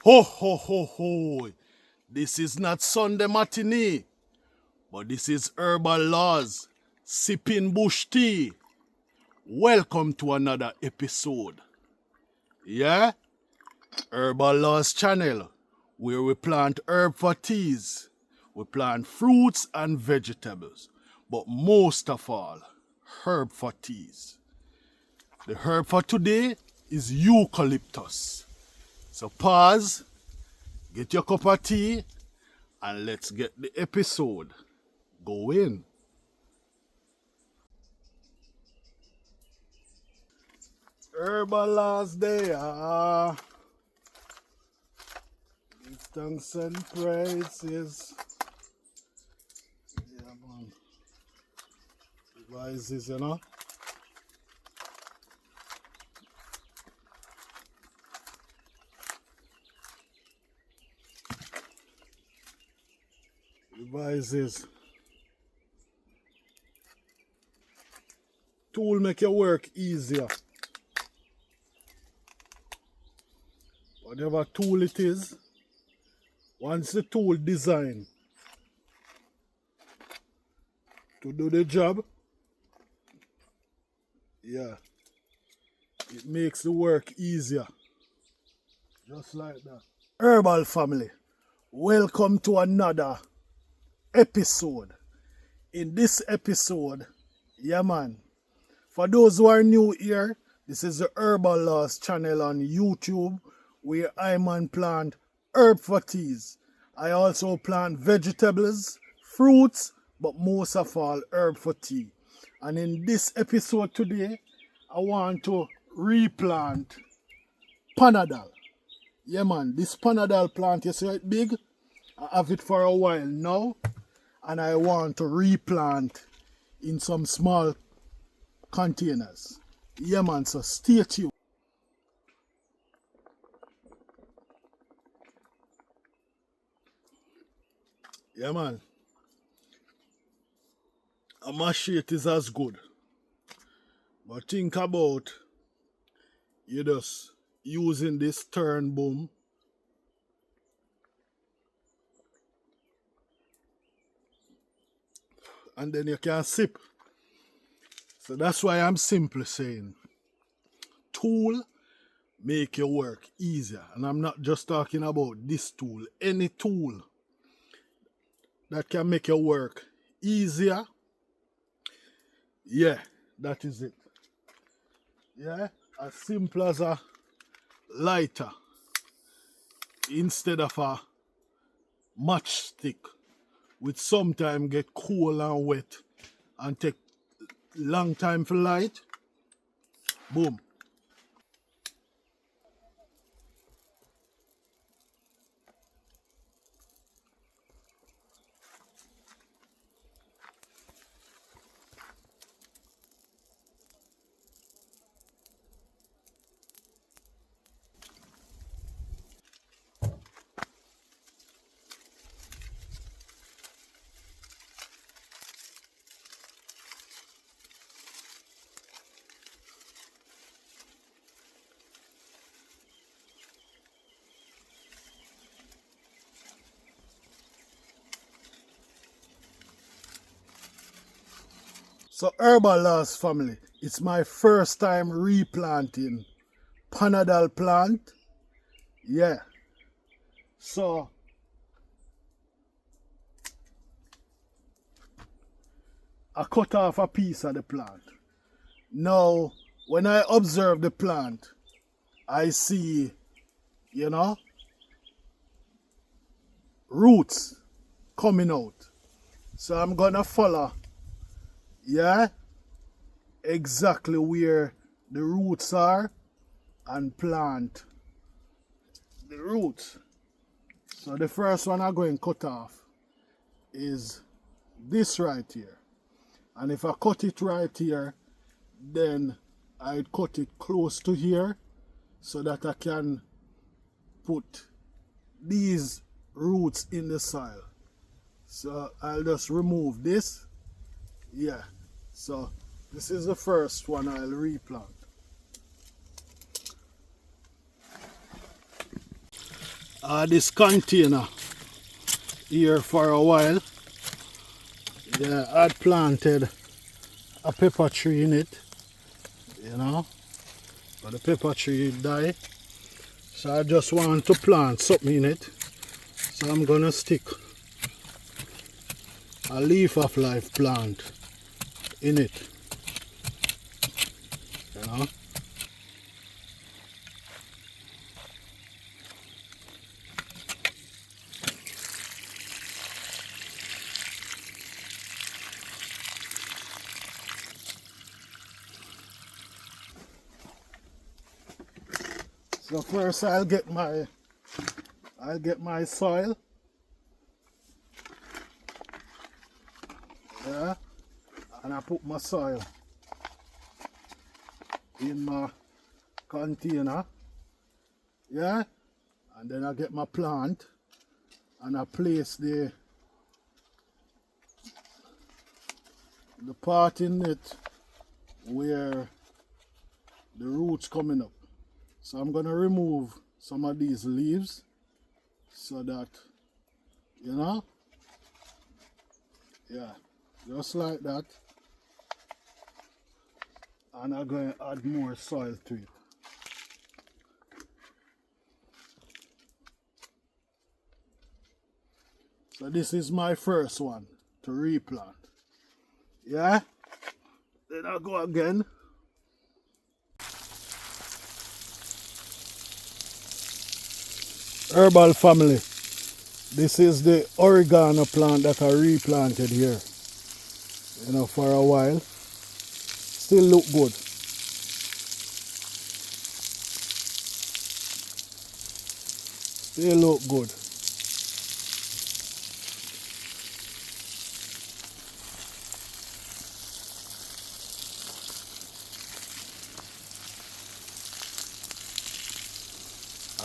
Ho ho ho ho! This is not Sunday matinee, but this is Herbalawes, sipping bush tea. Welcome to another episode. Yeah? Herbalawes channel, where we plant herb for teas. We plant fruits and vegetables, but most of all, herb for teas. The herb for today is eucalyptus. So pause, get your cup of tea, and let's get the episode going. Herbalawes there. Give thanks and praises. Yeah, man. Devices, you know. Devices. Tool make your work easier. Whatever tool it is, once the tool designed to do the job, yeah, it makes the work easier. Just like that. Herbal family, welcome to another episode. In this episode, yeah man, for those who are new here, this is the Herbalawes channel on YouTube, where I plant herb for teas. I also plant vegetables, fruits, but most of all herb for tea. And in this episode today, I want to replant Panadol. Yeah man, this Panadol plant, you see it big? I have it for a while now, and I want to replant in some small containers. Yeah man, so stay tuned. Yeah man, a machete is as good, but think about you just using this turn boom and then you can sip. So that's why I'm simply saying tool make your work easier. And I'm not just talking about this tool, any tool that can make your work easier. Yeah, that is it. Yeah, as simple as a lighter instead of a matchstick, which sometimes get cool and wet and take long time for light. Boom. So Herbalawes family, it's my first time replanting Panadol plant. Yeah. So I cut off a piece of the plant. Now, when I observe the plant, I see, you know, roots coming out. So I'm gonna follow, yeah, exactly where the roots are and plant the roots. So the first one I'm going to cut off is this right here. And if I cut it right here, then I cut it close to here so that I can put these roots in the soil. So I'll just remove this. Yeah. So this is the first one I'll replant. this container here for a while. Yeah, I'd planted a pepper tree in it, you know, but the pepper tree died. So I just want to plant something in it. So I'm gonna stick a leaf of life plant in it, you know. So first I'll get my soil. Yeah, and I put my soil in my container. Yeah, and then I get my plant and I place the part in it where the roots coming up. So I'm gonna remove some of these leaves so that, you know, yeah, just like that. And I'm going to add more soil to it. So this is my first one to replant. Yeah? Then I'll go again. Herbal family. This is the oregano plant that I replanted here, you know, for a while. Still look good. Still look good.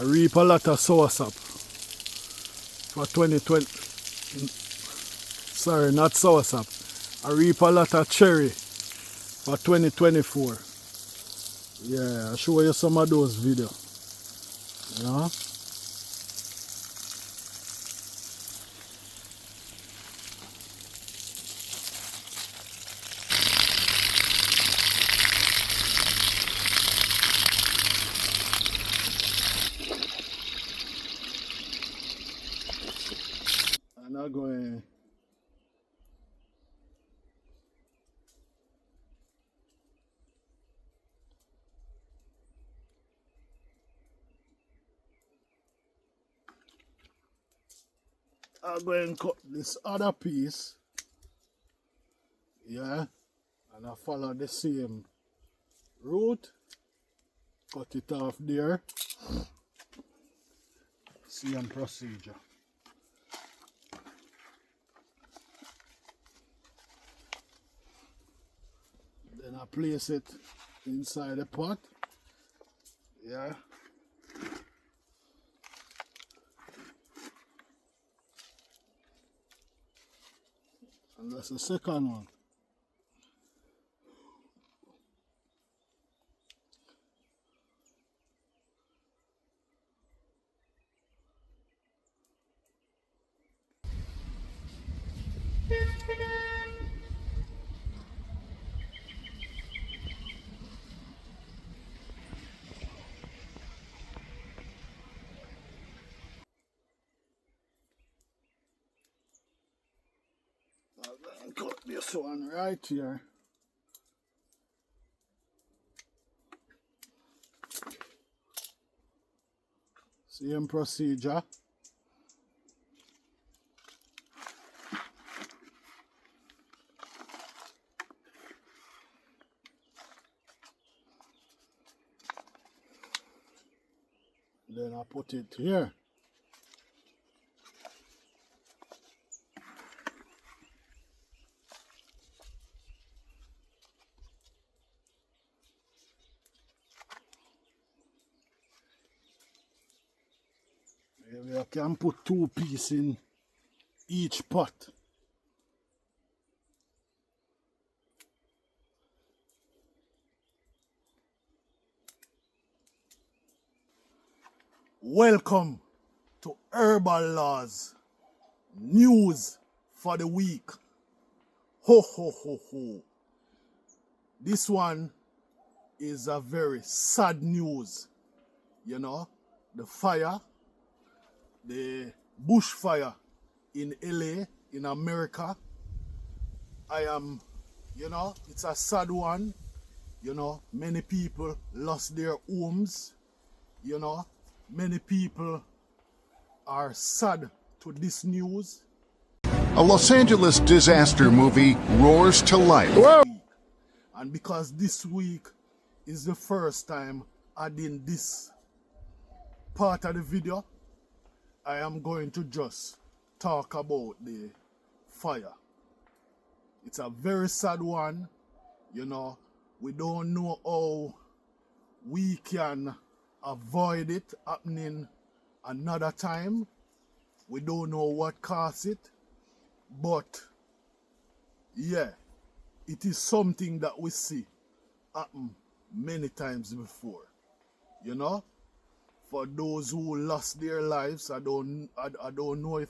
I reap a lot of soursop for 2020. Sorry, not soursop. I reap a lot of cherry for 2024. Yeah, I'll show you some of those videos. You know? And I'm going to cut this other piece, yeah, and I follow the same route, cut it off there, same procedure. Then I place it inside the pot, yeah. And that's the second one. And cut this one right here. Same procedure. Then I put it here. Maybe I can put 2 pieces in each pot. Welcome to Herbalawes news for the week. Ho ho ho ho. This one is a very sad news. You know, the fire, the bushfire in LA, in America. It's a sad one. You know, many people lost their homes. You know, many people are sad to this news. A Los Angeles disaster movie roars to life. And because this week is the first time adding this part of the video, I am going to just talk about the fire. It's a very sad one. You know, we don't know how we can avoid it happening another time. We don't know what caused it. But, yeah, it is something that we see happen many times before. You know? For those who lost their lives, I don't know if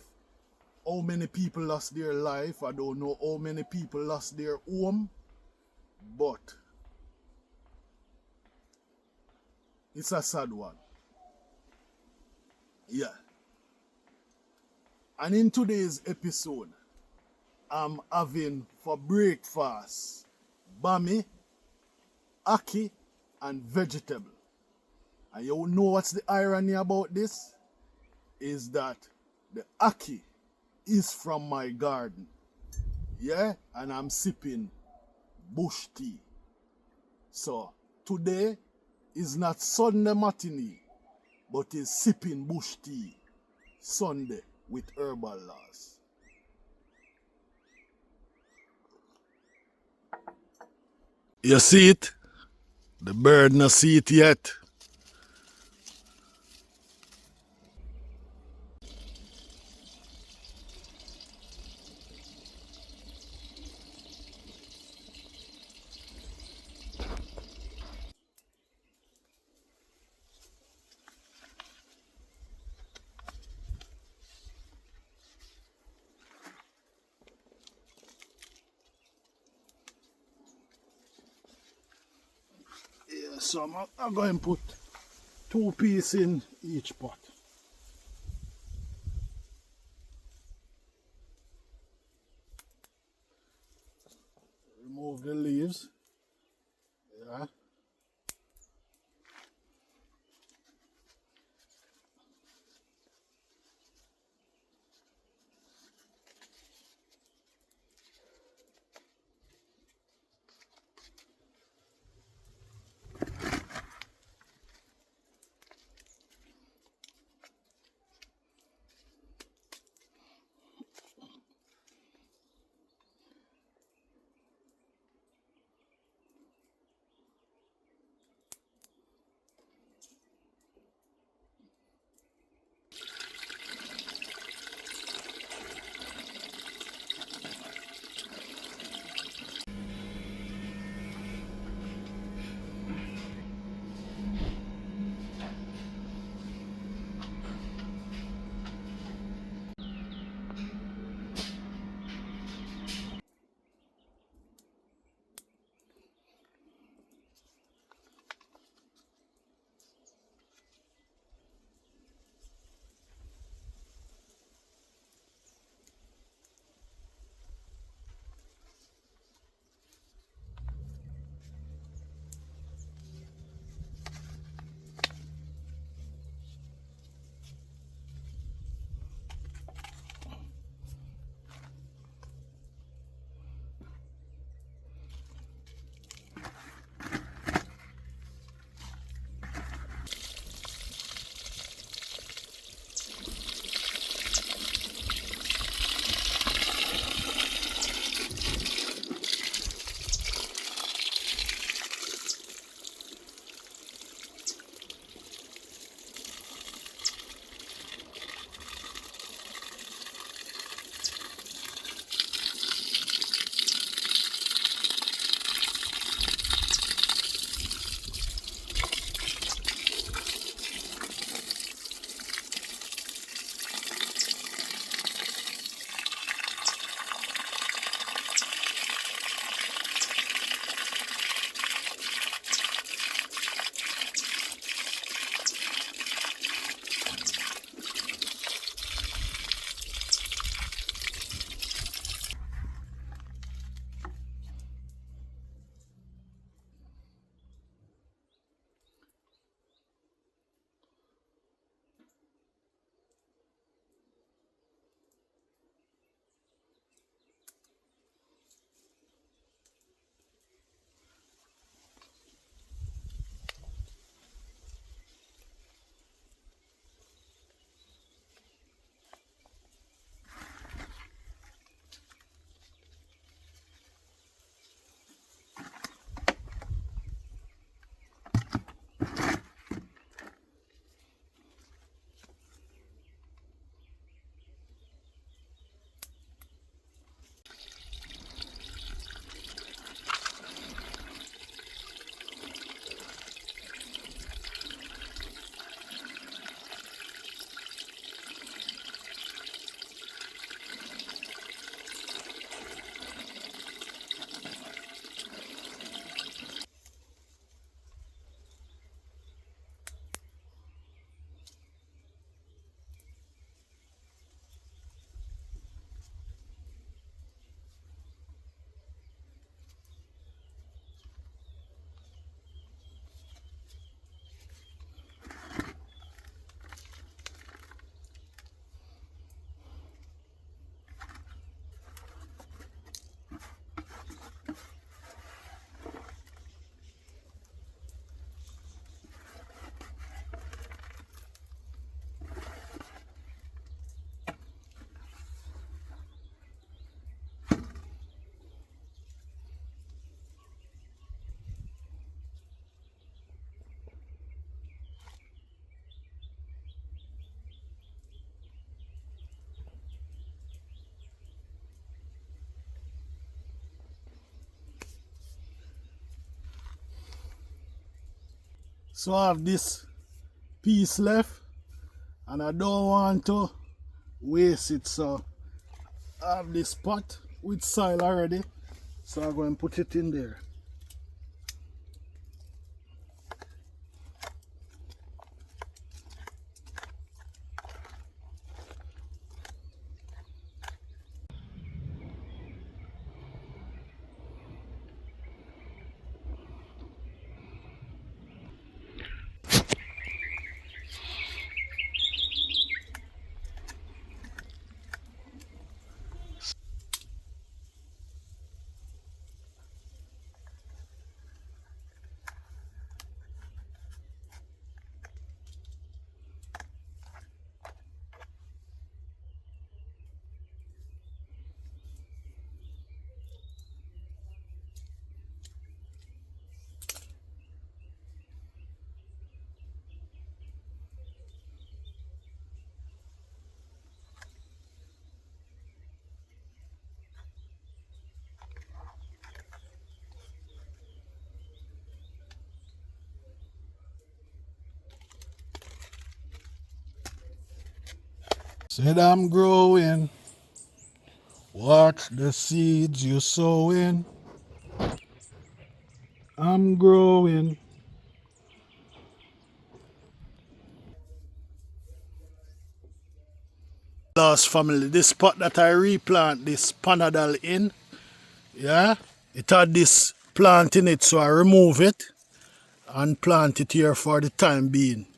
how many people lost their life. I don't know how many people lost their home. But it's a sad one. Yeah. And in today's episode, I'm having for breakfast bami, ackee, and vegetable. And you know what's the irony about this? Is that the ackee is from my garden. Yeah? And I'm sipping bush tea. So today is not Sunday matinee, but is sipping bush tea Sunday with Herbalawes. You see it? The bird not see it yet. Yeah, so I'm going to put 2 pieces in each pot. Remove the leaves. Yeah. So I have this piece left and I don't want to waste it, so I have this pot with soil already, so I'm going to put it in there. Said I'm growing, watch the seeds you're sowing. I'm growing. Last family, this pot that I replant this Panadol in, yeah, it had this plant in it, so I remove it and plant it here for the time being.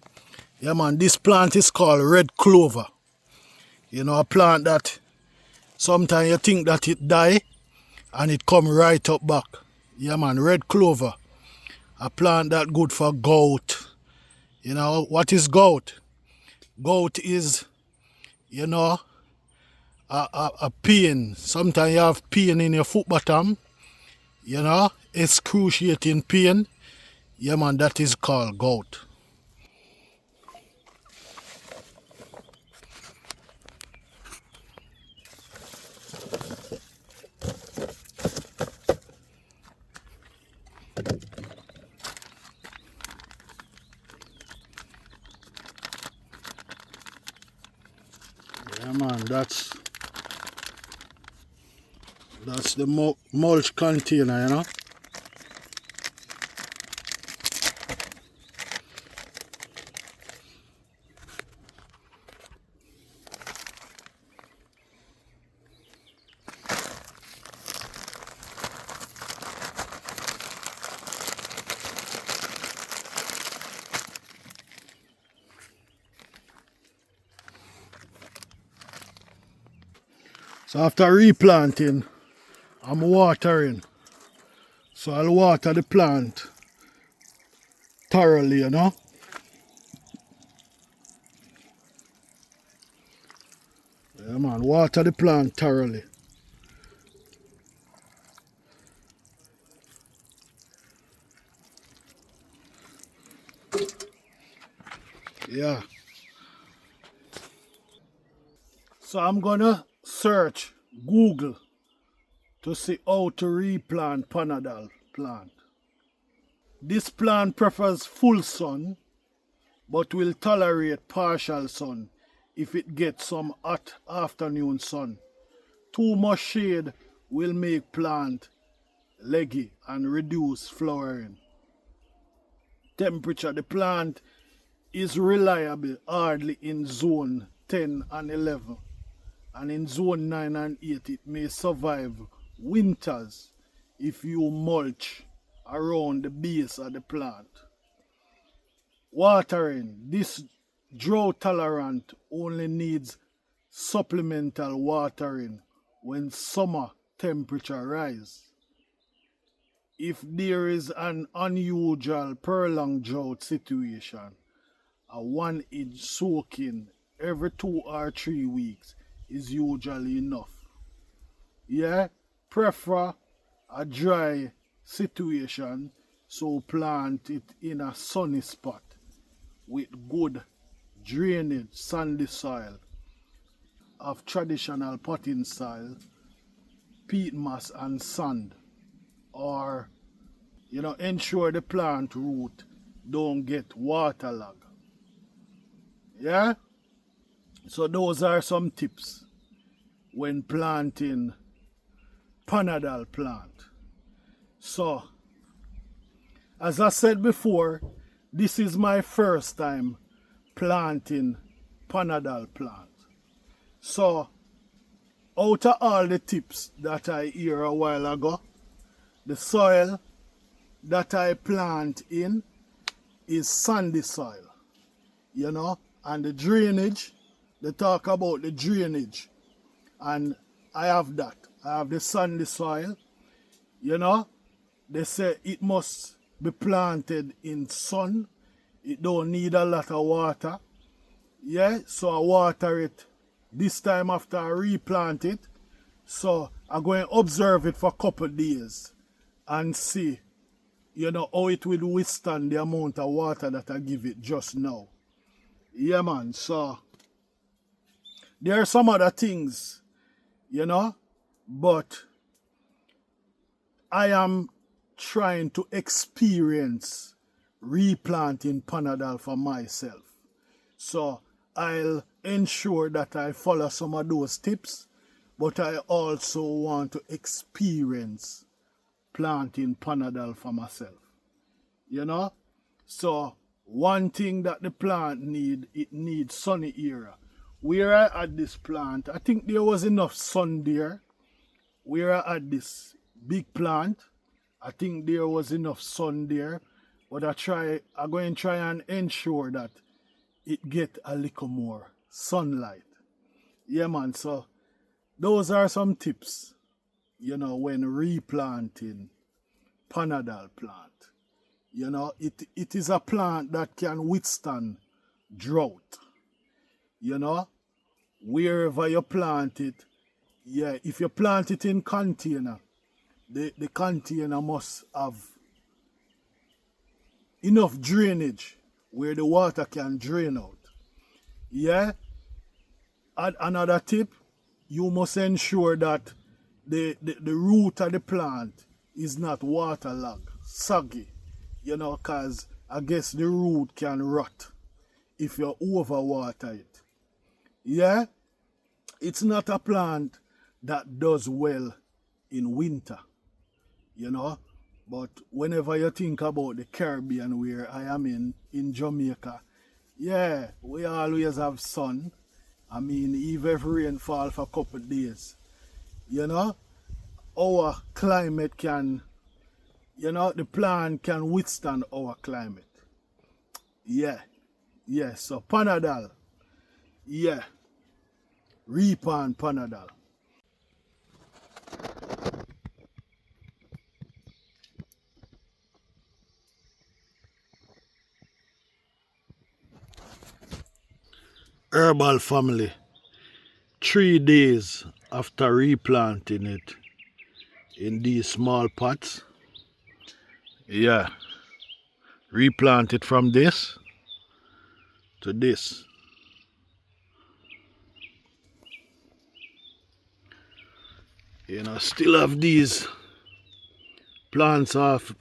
Yeah man, this plant is called red clover. You know, a plant that sometimes you think that it die and it come right up back. Yeah man, red clover. A plant that good for gout. You know, what is gout? Gout is, you know, a pain. Sometimes you have pain in your foot bottom, you know, excruciating pain. Yeah man, that is called gout. Yeah man, that's the mulch container, you know. So after replanting, I'm watering. So I'll water the plant thoroughly, you know. Yeah man, water the plant thoroughly. Yeah. So I'm gonna search Google to see how to replant Panadol plant. This plant prefers full sun but will tolerate partial sun if it gets some hot afternoon sun. Too much shade will make plant leggy and reduce flowering. Temperature, the plant is reliable hardly in zone 10 and 11, and in zone 9 and 8 it may survive winters if you mulch around the base of the plant. Watering, this drought tolerant only needs supplemental watering when summer temperature rise. If there is an unusual prolonged drought situation, a 1 inch soaking every 2 or 3 weeks is usually enough. Yeah, prefer a dry situation, so plant it in a sunny spot with good drainage sandy soil of traditional potting soil, peat moss and sand, or ensure the plant root don't get waterlogged. Yeah? So those are some tips when planting Panadol plant. So, as I said before, this is my first time planting Panadol plant. So, out of all the tips that I hear a while ago, the soil that I plant in is sandy soil, you know, and the drainage, they talk about the drainage, and I have that. I have the sandy soil, you know. They say it must be planted in sun. It don't need a lot of water. Yeah, so I water it this time after I replant it. So I'm going to observe it for a couple of days and see, you know, how it will withstand the amount of water that I give it just now. Yeah, man, so there are some other things, you know, but I am trying to experience replanting Panadol for myself. So I'll ensure that I follow some of those tips, but I also want to experience planting Panadol for myself. You know? So one thing that the plant it needs sunny area. Where I had this plant, I think there was enough sun there. Where I had this big plant, I think there was enough sun there. But I'm going to try and ensure that it get a little more sunlight. Yeah, man, so those are some tips, you know, when replanting Panadol plant. You know, it is a plant that can withstand drought. You know, wherever you plant it, yeah, if you plant it in container, the container must have enough drainage where the water can drain out. Yeah. And another tip, you must ensure that the root of the plant is not waterlogged, soggy, you know, because I guess the root can rot if you overwater it. Yeah, it's not a plant that does well in winter, you know, but whenever you think about the Caribbean where I am in Jamaica, yeah, we always have sun. I mean, even if rain fall for a couple of days, you know, our climate can, you know, the plant can withstand our climate. Yeah, yeah, so Panadol, yeah, replant Panadol. Herbal family, 3 days after replanting it in these small pots, yeah, replant it from this to this. You know, still have these plants off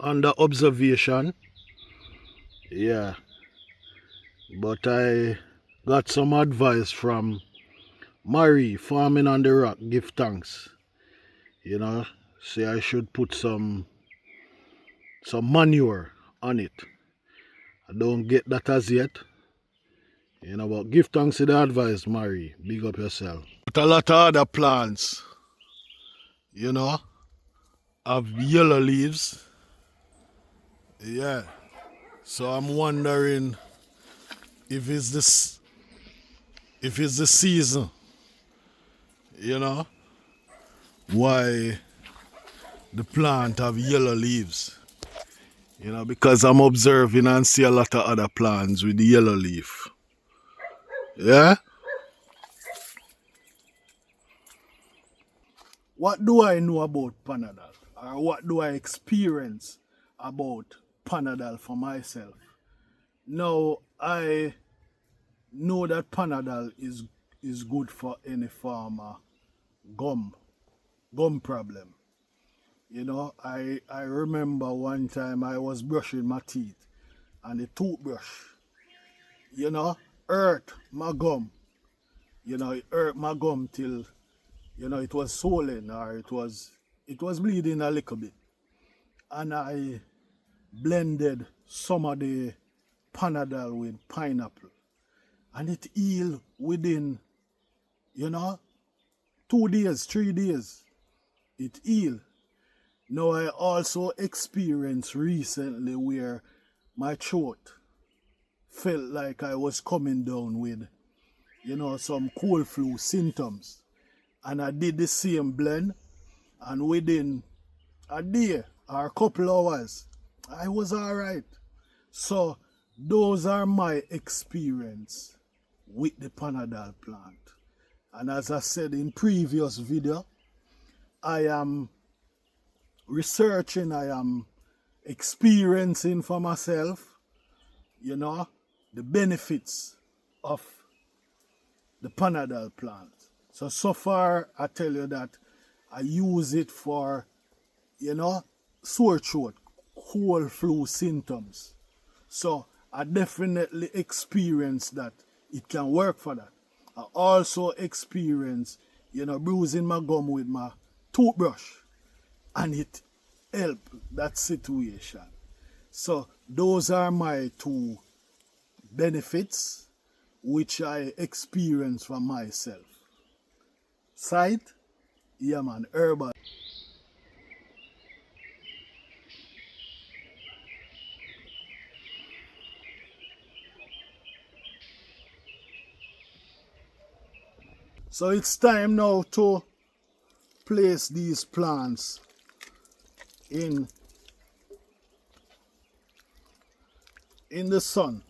under observation. Yeah, but I got some advice from Marie, Farming on the Rock, give thanks. You know, say I should put some manure on it. I don't get that as yet. You know, but give thanks to the advice, Marie. Big up yourself. But a lot of other plants, you know, have yellow leaves. Yeah. So I'm wondering if it's the season, you know, why the plant have yellow leaves. You know, because I'm observing and see a lot of other plants with the yellow leaf. Yeah? What do I know about Panadol? Or what do I experience about Panadol for myself? Now, I know that Panadol is good for any form of gum problem. You know, I remember one time I was brushing my teeth and the toothbrush, you know, hurt my gum. You know, it hurt my gum till, you know, it was swollen or it was bleeding a little bit. And I blended some of the Panadol with pineapple. And it healed within, you know, 2 days, 3 days. It healed. Now I also experienced recently where my throat felt like I was coming down with, you know, some cold flu symptoms. And I did the same blend, and within a day or a couple hours, I was all right. So those are my experience with the Panadol plant. And as I said in previous video, I am researching, I am experiencing for myself, you know, the benefits of the Panadol plant. So far, I tell you that I use it for, you know, sore throat, cold flu symptoms. So I definitely experience that it can work for that. I also experience, you know, bruising my gum with my toothbrush, and it helped that situation. So those are my 2 benefits which I experience for myself. Sight, yeah man, herbal. So it's time now to place these plants in the sun.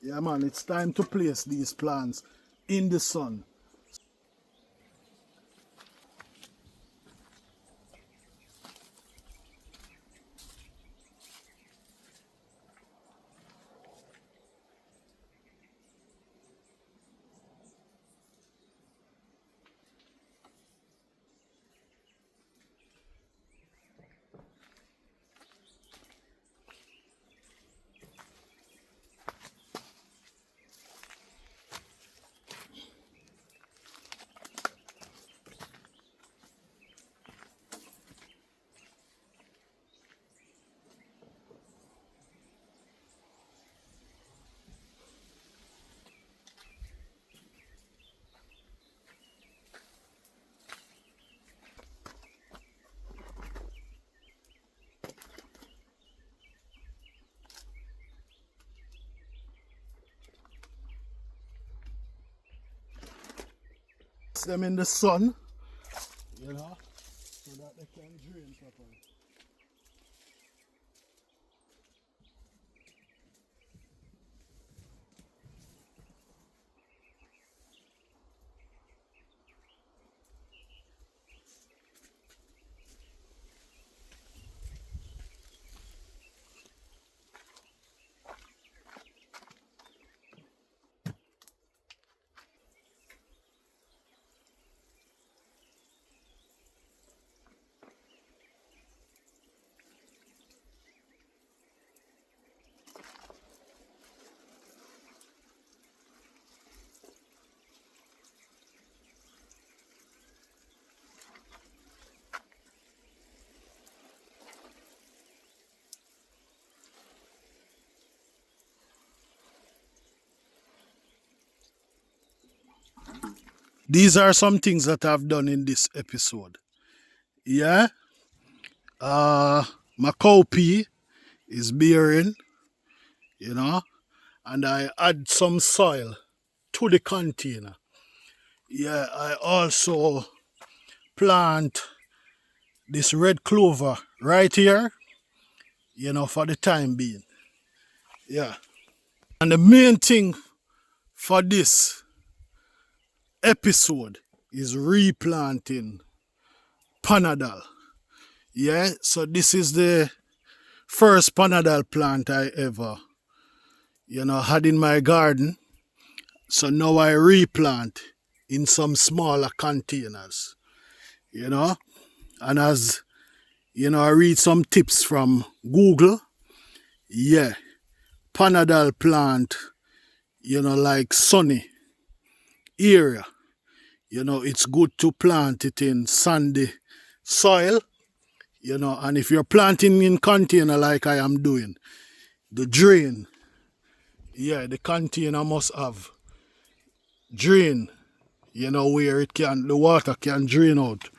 Yeah man, it's time to place these plants in the sun. Place them in the sun, you know, so that they can drain properly. These are some things that I've done in this episode. Yeah. My cowpea is bearing, you know, and I add some soil to the container. Yeah, I also plant this red clover right here, you know, for the time being. Yeah. And the main thing for this episode is replanting Panadol. Yeah, so this is the first Panadol plant I ever, you know, had in my garden. So now I replant in some smaller containers, you know. And as, you know, I read some tips from Google. Yeah, Panadol plant, like sunny area. It's good to plant it in sandy soil, and if you're planting in container like I am doing, the drain, the container must have drain, where the water can drain out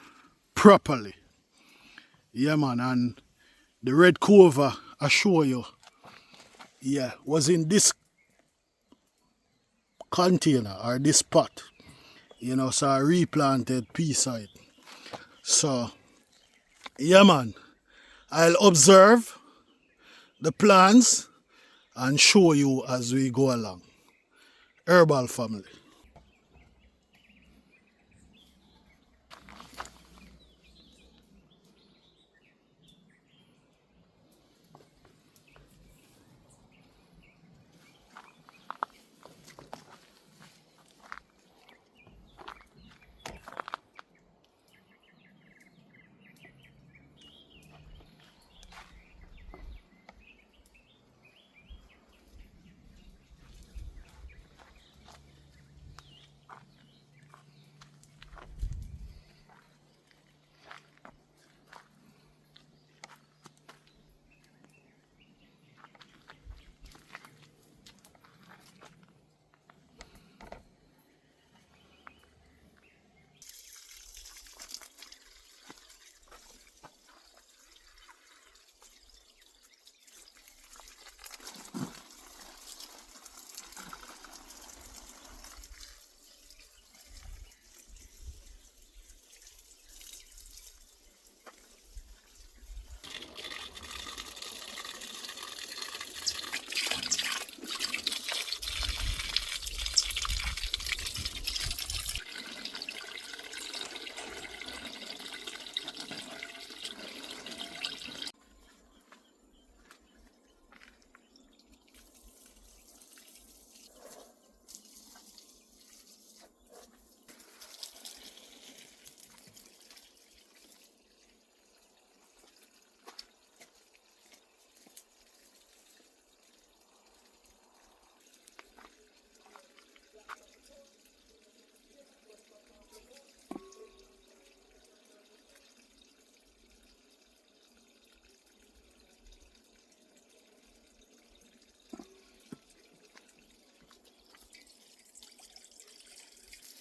properly. Yeah, man, and the red clover, I show you, was in this container or this pot, so I replanted piece of it. So, yeah, man, I'll observe the plants and show you as we go along. Herbal family.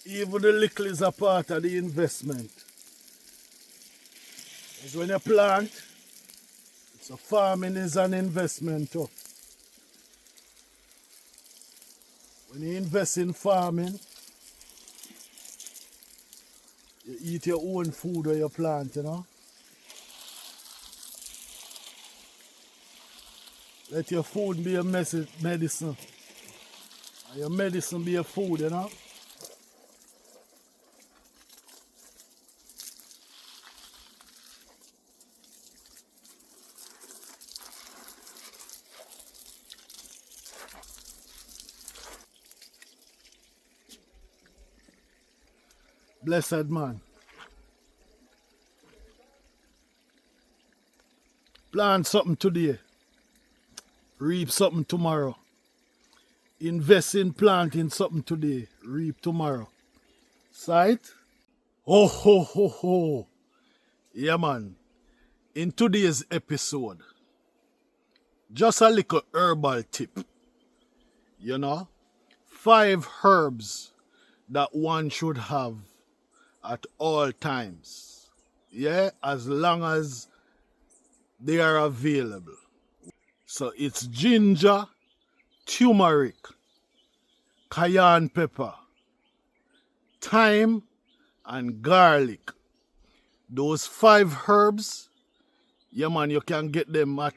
Even the little is a part of the investment. Because when you plant, so farming is an investment too. When you invest in farming, you eat your own food or you plant, Let your food be a medicine. And your medicine be a food, Blessed man. Plant something today, reap something tomorrow. Invest in planting something today, reap tomorrow. Sight? Oh ho ho ho. Yeah, man. In today's episode, just a little herbal tip. 5 herbs that one should have at all times. Yeah, as long as they are available. So it's ginger, turmeric, cayenne pepper, thyme, and garlic. Those 5 herbs, yeah man, you can get them at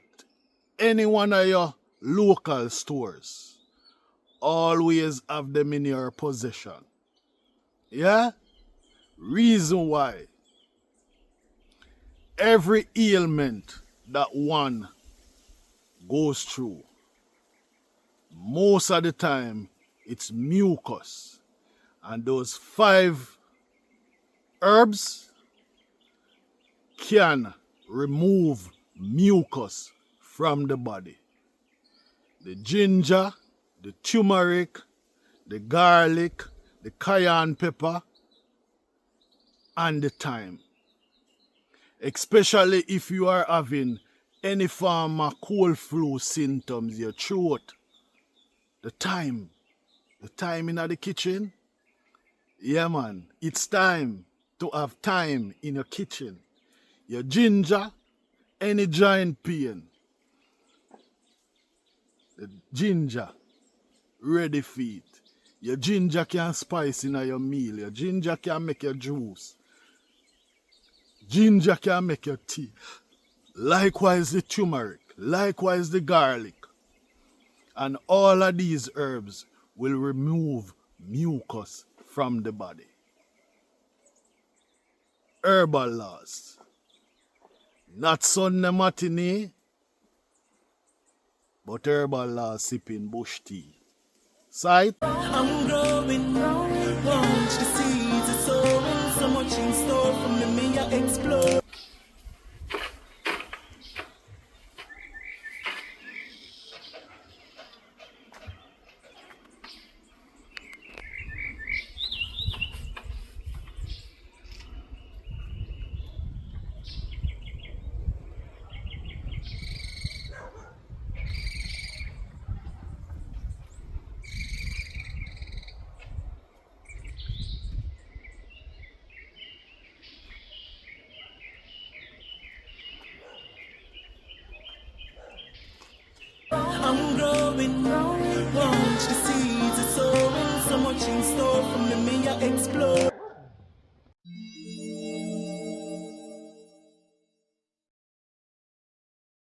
any one of your local stores. Always have them in your possession. Yeah? Reason why. Every ailment that one goes through, most of the time, it's mucus. And those 5 herbs can remove mucus from the body. the ginger, the turmeric, the garlic, the cayenne pepper, and the thyme. Especially if you are having any form of cold flu symptoms, your throat, the thyme in the kitchen. Yeah man, it's time to have thyme in your kitchen. Your ginger, any joint pain, the ginger, ready for it. Your ginger can spice in your meal. Your ginger can make your juice. Ginger can make your tea. Likewise the turmeric. Likewise the garlic. And all of these herbs will remove mucus from the body. Herbalawes. Not Sunday matinee, but Herbalawes sipping bush tea. Sight? I'm growing, launch the seeds of sowing, so much in store from the me I explore. I'm growing, launch the seeds of sowing, so much in store from the me I explore.